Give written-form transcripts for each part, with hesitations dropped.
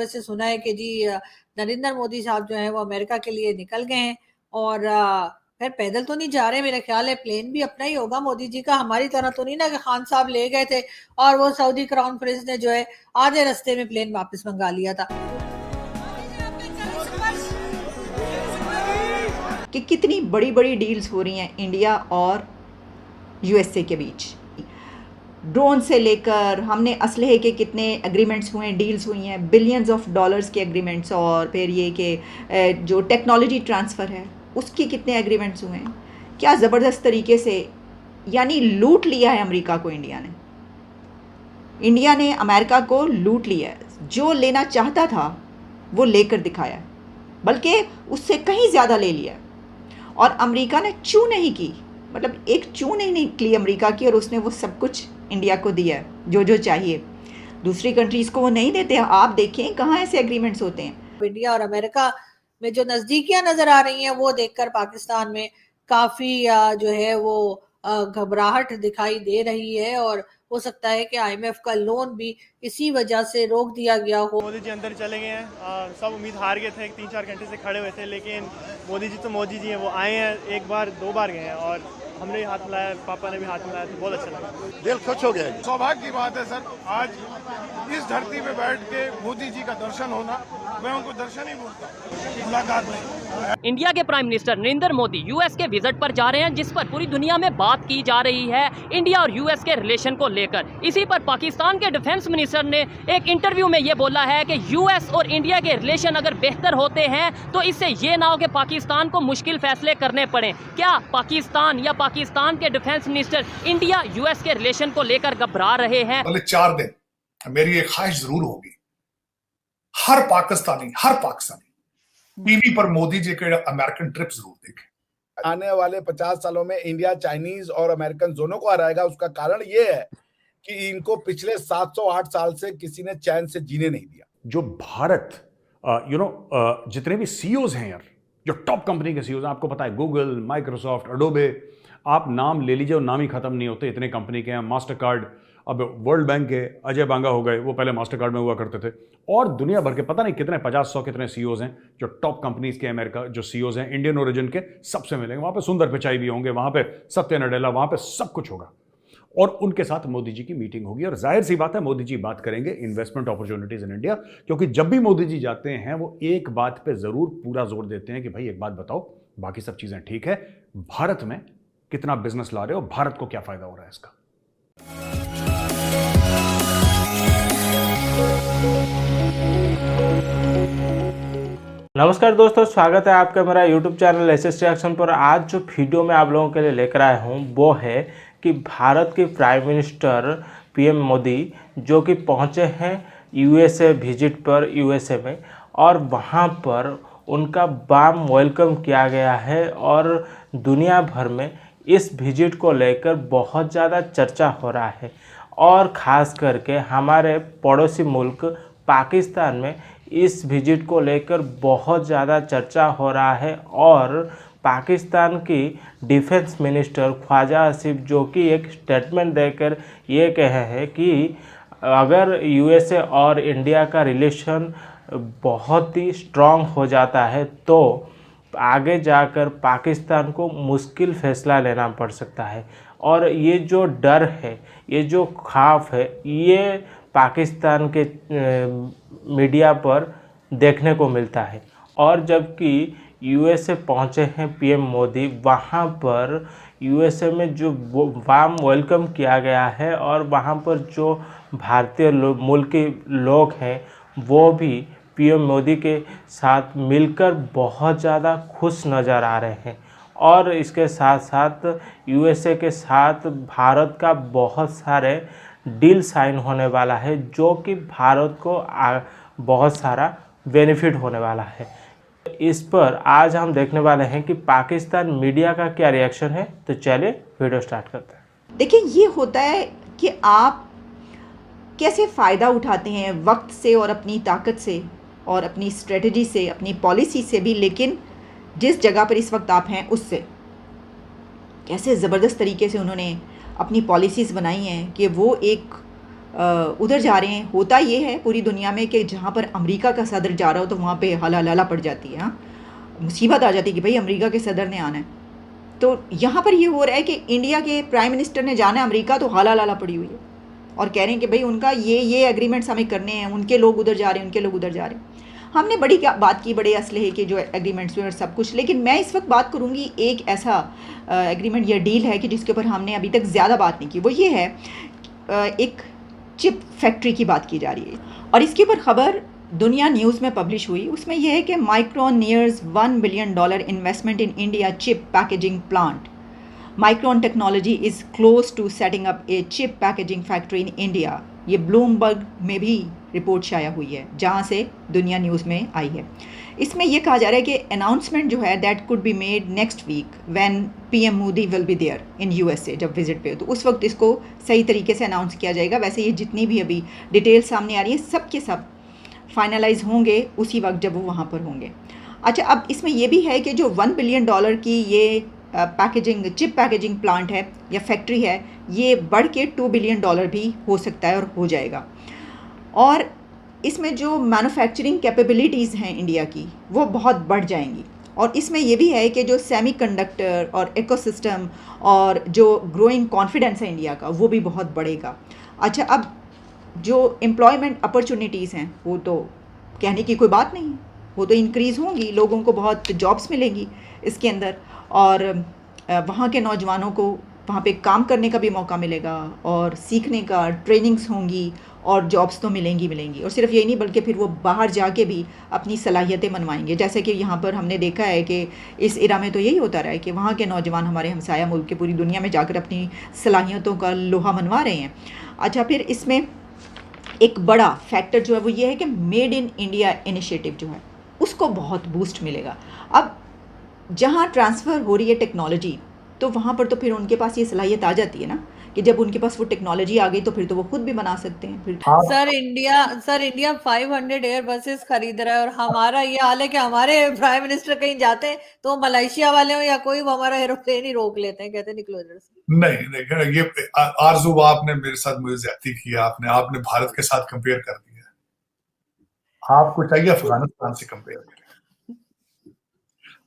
से सुना है कि जी नरेंद्र मोदी साहब जो है वो अमेरिका के लिए निकल गए हैं, और फिर पैदल तो नहीं जा रहे, मेरा ख्याल है प्लेन भी अपना ही होगा मोदी जी का, हमारी तरह तो नहीं ना कि खान साहब ले गए थे और वो सऊदी क्राउन प्रिंस ने जो है आधे रास्ते में प्लेन वापस मंगा लिया था। कि कितनी बड़ी बड़ी डील्स हो रही हैं इंडिया और यूएसए के बीच, ड्रोन से लेकर हमने असलहे के कितने एग्रीमेंट्स हुए हैं, डील्स हुई हैं, बिलियंस ऑफ डॉलर्स के एग्रीमेंट्स, और फिर ये कि जो टेक्नोलॉजी ट्रांसफ़र है उसके कितने एग्रीमेंट्स हुए हैं। क्या ज़बरदस्त तरीके से यानी लूट लिया है अमेरिका को इंडिया ने अमेरिका को लूट लिया है। जो लेना चाहता था वो लेकर दिखाया, बल्कि उससे कहीं ज़्यादा ले लिया, और अमेरिका ने चू नहीं की, मतलब एक चू नहीं निकली अमेरिका की, और उसने वो सब कुछ इंडिया को दिया जो जो चाहिए। दूसरी कंट्रीज़ को वो नहीं देते। आप देखें कहाँ ऐसे एग्रीमेंट्स होते हैं। इंडिया और अमेरिका में जो नज़दीकियां नज़र आ रही हैं वो देखकर पाकिस्तान में काफ़ी जो है वो घबराहट दिखाई दे रही है, और हो सकता है कि IMF का लोन भी इसी वजह से रोक दिया गया हो। मोदी जी अंदर चले गए हैं, सब उम्मीद हार गए थे, 3-4 घंटे से खड़े हुए थे, लेकिन मोदी जी तो मोदी जी हैं, वो आए हैं, एक बार 2 बार गए हैं, और हमने भी हाथ मिलाया, पापा ने भी हाथ मिलाया, तो बहुत अच्छा लगा, दिल खुश हो गया। सौभाग्य की बात है सर, आज इस धरती पे बैठ के मोदी जी का दर्शन होना, मैं उनको दर्शन ही बोलता हूँ, मुलाकात नहीं। इंडिया के prime minister Narendra Modi US के विजिट पर जा रहे हैं, जिस पर पूरी दुनिया में बात की जा रही है इंडिया और यूएस के रिलेशन को लेकर। इसी पर पाकिस्तान के डिफेंस मिनिस्टर ने एक इंटरव्यू में ये बोला है कि यूएस और इंडिया के रिलेशन अगर बेहतर होते हैं तो इससे ये ना हो कि पाकिस्तान को मुश्किल फैसले करने पड़े। क्या पाकिस्तान या पाकिस्तान के डिफेंस मिनिस्टर इंडिया यूएस के रिलेशन को लेकर घबरा रहे हैं? अगले 4 दिन मेरी एक ख्वाहिश जरूर होगी, हर पाकिस्तानी टीवी पर मोदी जी के अमेरिकन ट्रिप जरूर देखे। आने वाले 50 सालों में इंडिया चाइनीज और अमेरिकन दोनों को हराएगा। उसका कारण ये है कि इनको पिछले 708 साल से किसी ने चैन से जीने नहीं दिया। जो भारत जितने भी सीईओज हैं यार, जो टॉप कंपनी के सीईओज, आपको पता है गूगल, माइक्रोसॉफ्ट, अडोबे, आप नाम ले लीजिए और नाम ही खत्म नहीं होते, इतने कंपनी के हैं। मास्टर कार्ड, अब वर्ल्ड बैंक के अजय बांगा हो गए, वो पहले मास्टर कार्ड में हुआ करते थे, और दुनिया भर के पता नहीं कितने 50-100 कितने सीईओज हैं जो टॉप कंपनीज के अमेरिका जो सीईओज हैं, इंडियन ओरिजिन के, सबसे मिलेंगे वहां पे। सुंदर पिचाई भी होंगे वहां पे, सत्य नडेला, वहां पे सब कुछ होगा, और उनके साथ मोदी जी की मीटिंग होगी। और जाहिर सी बात है मोदी जी बात करेंगे इन्वेस्टमेंट अपॉर्चुनिटीज इन इंडिया, क्योंकि जब भी मोदी जी जाते हैं वो एक बात पे जरूर पूरा जोर देते हैं कि भाई एक बात बताओ, बाकी सब चीजें ठीक है, भारत में कितना बिजनेस ला रहे हो, भारत को क्या फायदा हो रहा है इसका। नमस्कार दोस्तों, स्वागत है आपका मेरा YouTube चैनल लेटेस्ट रिएक्शन पर। आज जो वीडियो मैं आप लोगों के लिए लेकर आया हूं वो है कि भारत के प्राइम मिनिस्टर PM मोदी जो कि पहुंचे हैं USA विजिट पर, USA में, और वहां पर उनका वार्म वेलकम किया गया है, और दुनिया भर में इस विजिट को लेकर बहुत ज़्यादा चर्चा हो रहा है, और ख़ास करके हमारे पड़ोसी मुल्क पाकिस्तान में इस विजिट को लेकर बहुत ज़्यादा चर्चा हो रहा है। और पाकिस्तान की डिफेंस मिनिस्टर ख्वाजा आसिफ जो कि एक स्टेटमेंट देकर ये कहे हैं कि अगर USA और इंडिया का रिलेशन बहुत ही स्ट्रॉन्ग हो जाता है तो आगे जाकर पाकिस्तान को मुश्किल फ़ैसला लेना पड़ सकता है। और ये जो डर है, ये जो खौफ है, ये पाकिस्तान के मीडिया पर देखने को मिलता है। और जबकि USA पहुंचे हैं PM मोदी, वहां पर USA में जो वार्म वेलकम किया गया है, और वहां पर जो भारतीय मुल्क के लोग हैं वो भी PM मोदी के साथ मिलकर बहुत ज़्यादा खुश नज़र आ रहे हैं। और इसके साथ साथ USA के साथ भारत का बहुत सारे डील साइन होने वाला है, जो कि भारत को बहुत सारा बेनिफिट होने वाला है। इस पर आज हम देखने वाले हैं कि पाकिस्तान मीडिया का क्या रिएक्शन है। तो चलिए वीडियो स्टार्ट करते हैं। देखिए, ये होता है कि आप कैसे फ़ायदा उठाते हैं वक्त से और अपनी ताकत से और अपनी स्ट्रेटजी से, अपनी पॉलिसी से भी, लेकिन जिस जगह पर इस वक्त आप हैं उससे कैसे ज़बरदस्त तरीके से उन्होंने अपनी पॉलिसीज़ बनाई हैं कि वो एक उधर जा रहे हैं। होता ये है पूरी दुनिया में कि जहाँ पर अमेरिका का सदर जा रहा हो तो वहाँ पे हला लाला पड़ जाती है, हाँ, मुसीबत आ जाती है कि भाई अमेरिका के सदर ने आना है। तो यहाँ पर ये हो रहा है कि इंडिया के प्राइम मिनिस्टर ने जाना है अमेरिका, तो हाला लाला पड़ी हुई है और कह रहे हैं कि भाई उनका ये एग्रीमेंट्स हमें करने हैं, उनके लोग उधर जा रहे हैं, उनके लोग उधर जा रहे हैं। हमने बड़ी क्या बात की, बड़े असलहे के जो एग्रीमेंट्स हुए और सब कुछ, लेकिन मैं इस वक्त बात करूँगी एक ऐसा एग्रीमेंट या डील है कि जिसके ऊपर हमने अभी तक ज़्यादा बात नहीं की। वो ये है, एक चिप फैक्ट्री की बात की जा रही है और इसके ऊपर खबर दुनिया न्यूज़ में पब्लिश हुई। उसमें यह है कि Micron nears $1 billion investment in India chip packaging plant. Micron technology is close to setting up a chip packaging factory in India. ये ब्लूमबर्ग में भी रिपोर्ट शाया हुई है, जहाँ से दुनिया न्यूज़ में आई है। इसमें यह कहा जा रहा है कि अनाउंसमेंट जो है that could be made next week when PM Modi will be there in USA. जब विजिट पे हो तो उस वक्त इसको सही तरीके से अनाउंस किया जाएगा। वैसे ये जितनी भी अभी डिटेल सामने आ रही है सब के सब फाइनलाइज होंगे उसी वक्त जब वो वहाँ पर होंगे। अच्छा, अब इसमें यह भी है कि जो $1 बिलियन की ये चिप पैकेजिंग प्लांट है या फैक्ट्री है, ये बढ़ के $2 बिलियन भी हो सकता है और हो जाएगा। और इसमें जो मैन्युफैक्चरिंग कैपेबिलिटीज़ हैं इंडिया की वो बहुत बढ़ जाएंगी। और इसमें ये भी है कि जो सेमीकंडक्टर और इकोसिस्टम और जो ग्रोइंग कॉन्फिडेंस है इंडिया का वो भी बहुत बढ़ेगा। अच्छा, अब जो एम्प्लॉयमेंट अपॉर्चुनिटीज़ हैं वो तो कहने की कोई बात नहीं है, वो तो इंक्रीज़ होंगी, लोगों को बहुत जॉब्स मिलेंगी इसके अंदर और वहाँ के नौजवानों को वहाँ पे काम करने का भी मौका मिलेगा और सीखने का, ट्रेनिंग्स होंगी और जॉब्स तो मिलेंगी। और सिर्फ यही नहीं बल्कि फिर वो बाहर जाके भी अपनी सलाहियतें मनवाएंगे। जैसे कि यहाँ पर हमने देखा है कि इस इरा में तो यही होता रहा है कि वहाँ के नौजवान हमारे हमसाया मुल्क के पूरी दुनिया में जाकर अपनी सलाहियतों का लोहा मनवा रहे हैं। अच्छा, फिर इसमें एक बड़ा फैक्टर जो है वो ये है कि मेड इन इंडिया इनिशिएटिव जो है उसको बहुत बूस्ट मिलेगा। अब जहाँ ट्रांसफ़र हो रही है टेक्नोलॉजी तो वहाँ पर तो फिर उनके पास ये सलाहियत आ जाती है ना कि जब उनके पास वो टेक्नोलॉजी आ गई तो फिर तो वो खुद भी बना सकते हैं। फिर सर इंडिया 500 एयर बसेस खरीद रहा है और हमारा ये हाल है कि हमारे प्राइम मिनिस्टर कहीं जाते हैं तो मलेशिया वाले हो या कोई, वो हमारा एरोप्लेन ही रोक लेते हैं, कहते हैं निकलो इधर से। नहीं, ये आरजू आपने मेरे साथ मुझे ज्यादती किया, आपने भारत के साथ कंपेयर कर दिया। आपको चाहिए अफगानिस्तान से कंपेयर करें।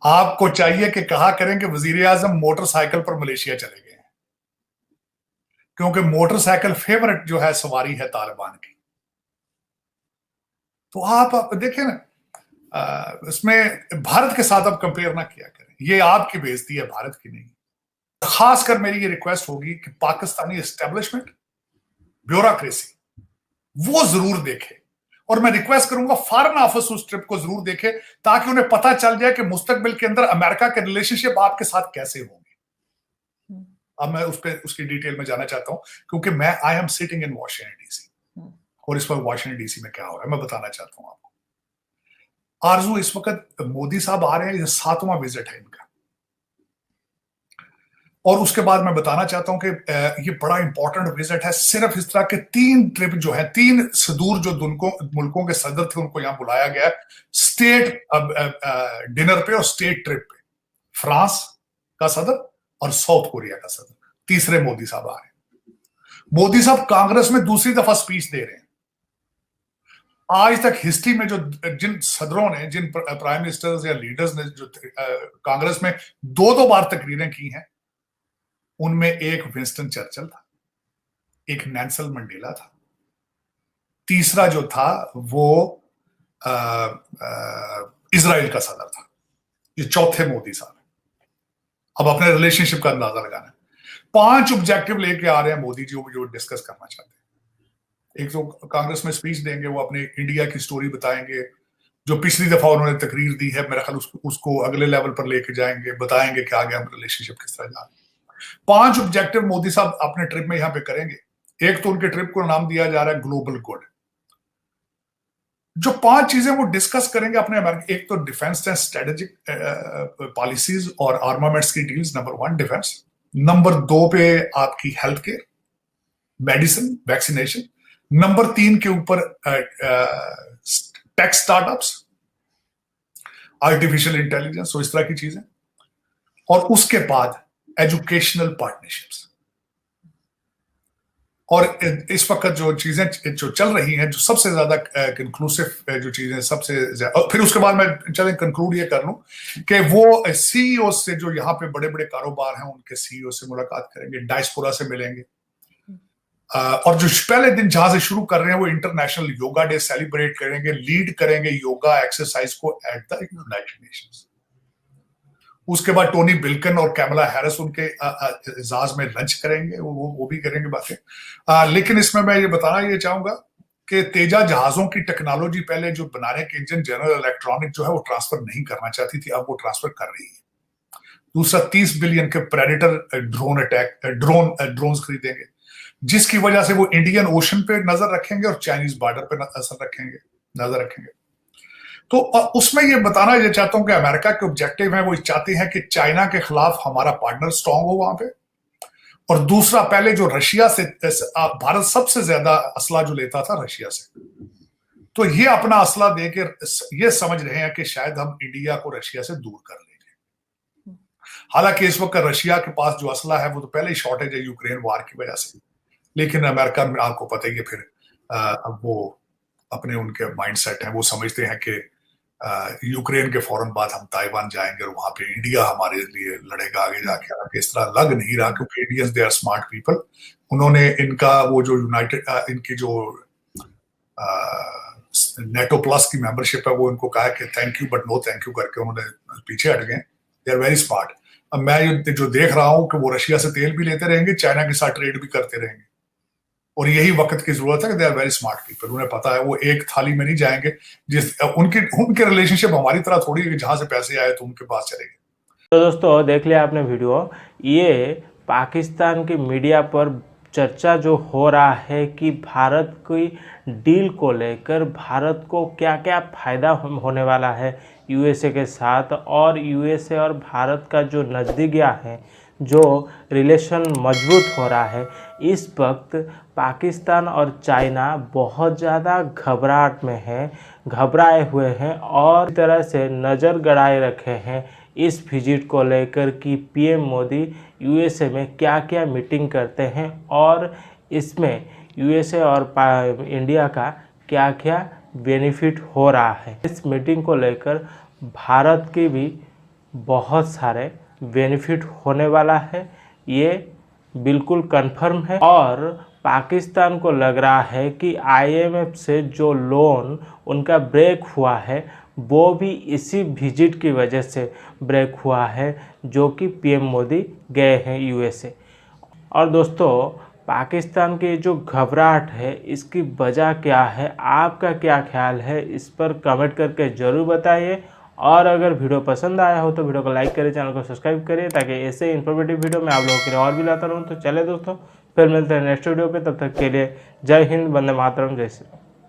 आपको चाहिए कि कहा करें कि वजीर आजम मोटरसाइकिल पर मलेशिया चले गए, क्योंकि मोटरसाइकिल फेवरेट जो है सवारी है तालिबान की। तो आप देखें ना, इसमें भारत के साथ आप कंपेयर ना किया करें, ये आपकी बेइज्जती है, भारत की नहीं। खासकर मेरी ये रिक्वेस्ट होगी कि पाकिस्तानी एस्टेब्लिशमेंट, ब्यूरोक्रेसी वो जरूर देखे, और मैं रिक्वेस्ट करूंगा फॉरेन ऑफिस उस ट्रिप को जरूर देखे ताकि उन्हें पता चल जाए कि मुस्तकबिल के अंदर अमेरिका के रिलेशनशिप आपके साथ कैसे होंगे। अब मैं उसकी डिटेल में जाना चाहता हूं क्योंकि I am sitting in Washington DC और इस वक्त वॉशिंगटन डीसी में क्या हो रहा है मैं बताना चाहता हूं आपको। आरजू, इस वक्त मोदी साहब आ रहे हैं, ये 7वां विजिट है इनका, और उसके बाद मैं बताना चाहता हूं कि ये बड़ा इंपॉर्टेंट विजिट है। सिर्फ इस तरह के 3 ट्रिप जो है, 3 सुदूर जो मुल्कों के सदर थे उनको यहां बुलाया गया है स्टेट डिनर पे और स्टेट ट्रिप पे। फ्रांस का सदर और साउथ कोरिया का सदर, तीसरे मोदी साहब आ रहे हैं। मोदी साहब कांग्रेस में दूसरी दफा स्पीच दे रहे हैं। आज तक हिस्ट्री में जो जिन सदरों ने, जिन प्राइम मिनिस्टर्स या लीडर्स ने जो कांग्रेस में 2-2 बार तकरीरें की हैं, उनमें एक विंस्टन चर्चिल था, एक नेल्सन मंडेला था, तीसरा जो था वो इजराइल का सदर था। ये चौथे मोदी साहब। अब अपने रिलेशनशिप का अंदाजा लगाना है। 5 ऑब्जेक्टिव लेके आ रहे हैं मोदी जी, जो डिस्कस करना चाहते हैं। एक तो कांग्रेस में स्पीच देंगे, वो अपने इंडिया की स्टोरी बताएंगे, जो पिछली दफा उन्होंने तकरीर दी है, मेरा ख्याल उसको अगले लेवल पर लेके जाएंगे, बताएंगे कि आगे हम रिलेशनशिप किस तरह जा रहे हैं। 5 ऑब्जेक्टिव मोदी साहब अपने ट्रिप में यहां पे करेंगे। एक तो उनके ट्रिप को नाम दिया जा रहा है ग्लोबल गुड। जो 5 चीजें वो डिस्कस करेंगे अपने अमेरिका, एक तो डिफेंस एंड स्ट्रेटेजिक पॉलिसीज और आर्मामेंट्स की डील्स, नंबर 1 डिफेंस। नंबर 2 पे आपकी health care, medicine, vaccination. Number 3 के ऊपर टेक स्टार्टअप्स, आर्टिफिशियल इंटेलिजेंस, इस तरह की चीजें। और उसके बाद एजुकेशनल पार्टनरशिप्स। और इस वक्त जो चीजें जो चल रही हैं, जो सबसे ज्यादा कंक्लूसिव जो चीजें सबसे ज्यादा, फिर उसके बाद मैं चलें कंक्लूड ये कर लूं कि वो सीईओ से जो यहाँ पे बड़े बड़े कारोबार हैं उनके सीईओ से मुलाकात करेंगे, डायस्पोरा से मिलेंगे, और जो पहले दिन जहां से शुरू कर रहे हैं वो इंटरनेशनल योगा डे सेलिब्रेट करेंगे, लीड करेंगे योगा एक्सरसाइज को एट द यूनाइटेड नेशंस। उसके बाद टोनी बिल्कन और कैमला हैरिस उनके एजाज में लंच करेंगे, वो भी करेंगे बातें। लेकिन इसमें मैं ये बताना ये चाहूंगा कि तेजा जहाजों की टेक्नोलॉजी पहले जो बनाने के इंजन जनरल इलेक्ट्रॉनिक जो है वो ट्रांसफर नहीं करना चाहती थी, अब वो ट्रांसफर कर रही है। दूसरा 30 बिलियन के प्रेडेटर ड्रोन खरीदेंगे, जिसकी वजह से वो इंडियन ओशन पे नजर रखेंगे और चाइनीज बॉर्डर पे नजर रखेंगे। तो उसमें ये बताना ये चाहता हूं कि अमेरिका के ऑब्जेक्टिव है, वो चाहते हैं कि चाइना के खिलाफ हमारा पार्टनर स्ट्रांग हो वहां पे। और दूसरा, पहले जो रशिया से भारत सबसे ज्यादा असला जो लेता था रशिया से, तो ये अपना असला देके ये समझ रहे हैं कि शायद हम इंडिया को रशिया से दूर कर लेंगे। हालांकि इस वक्त रशिया के पास जो असला है वो तो पहले ही शॉर्टेज है यूक्रेन वार की वजह से, लेकिन अमेरिका में आपको पता ही है फिर वो अपने उनके माइंडसेट है, वो समझते हैं कि यूक्रेन के फौरन बाद हम ताइवान जाएंगे और वहां पे इंडिया हमारे लिए लड़ेगा आगे जाके। हालांकि इस तरह लग नहीं रहा, क्योंकि Indians they are smart people. उन्होंने इनका वो जो इनकी जो नेटो प्लस की मेंबरशिप है वो इनको कहा कि thank you but no thank you करके उन्होंने पीछे हट गए। They are very smart. अब मैं जो देख रहा हूं कि वो रशिया से तेल भी लेते रहेंगे, चाइना के साथ ट्रेड भी करते रहेंगे, और यही वक्त की जरूरत है कि they are very smart people. उन्हें पता है वो एक थाली में नहीं जाएंगे, उनके रिलेशनशिप हमारी तरह थोड़ी है, जहां से पैसे आए तो उनके पास चलेंगे। तो दोस्तों देख लिया आपने वीडियो, ये पाकिस्तान की मीडिया पर चर्चा जो हो रहा है कि भारत की डील को लेकर भारत को क्या क्या फ़ायदा होने वाला है यूएसए के साथ, और यूएसए और भारत का जो नज़दीकियाँ है, जो रिलेशन मजबूत हो रहा है, इस वक्त पाकिस्तान और चाइना बहुत ज़्यादा घबराहट में है, घबराए हुए हैं और इस तरह से नज़र गड़ाए रखे हैं इस विजिट को लेकर कि पीएम मोदी यूएसए में क्या क्या मीटिंग करते हैं और इसमें यूएसए और इंडिया का क्या क्या बेनिफिट हो रहा है। इस मीटिंग को लेकर भारत के भी बहुत सारे बेनिफिट होने वाला है, ये बिल्कुल कंफर्म है। और पाकिस्तान को लग रहा है कि आईएमएफ से जो लोन उनका ब्रेक हुआ है वो भी इसी विजिट की वजह से ब्रेक हुआ है, जो कि पीएम मोदी गए हैं यूएसए। और दोस्तों पाकिस्तान की जो घबराहट है इसकी वजह क्या है, आपका क्या ख्याल है, इस पर कमेंट करके ज़रूर बताइए। और अगर वीडियो पसंद आया हो तो वीडियो को लाइक करिए, चैनल को सब्सक्राइब करिए, ताकि ऐसे इन्फॉर्मेटिव वीडियो मैं आप लोगों के लिए और भी लाता रहूँ। तो चले दोस्तों, फिर मिलते हैं नेक्स्ट वीडियो पे, तब तक के लिए जय हिंद, वंदे मातरम, जय श्री राम।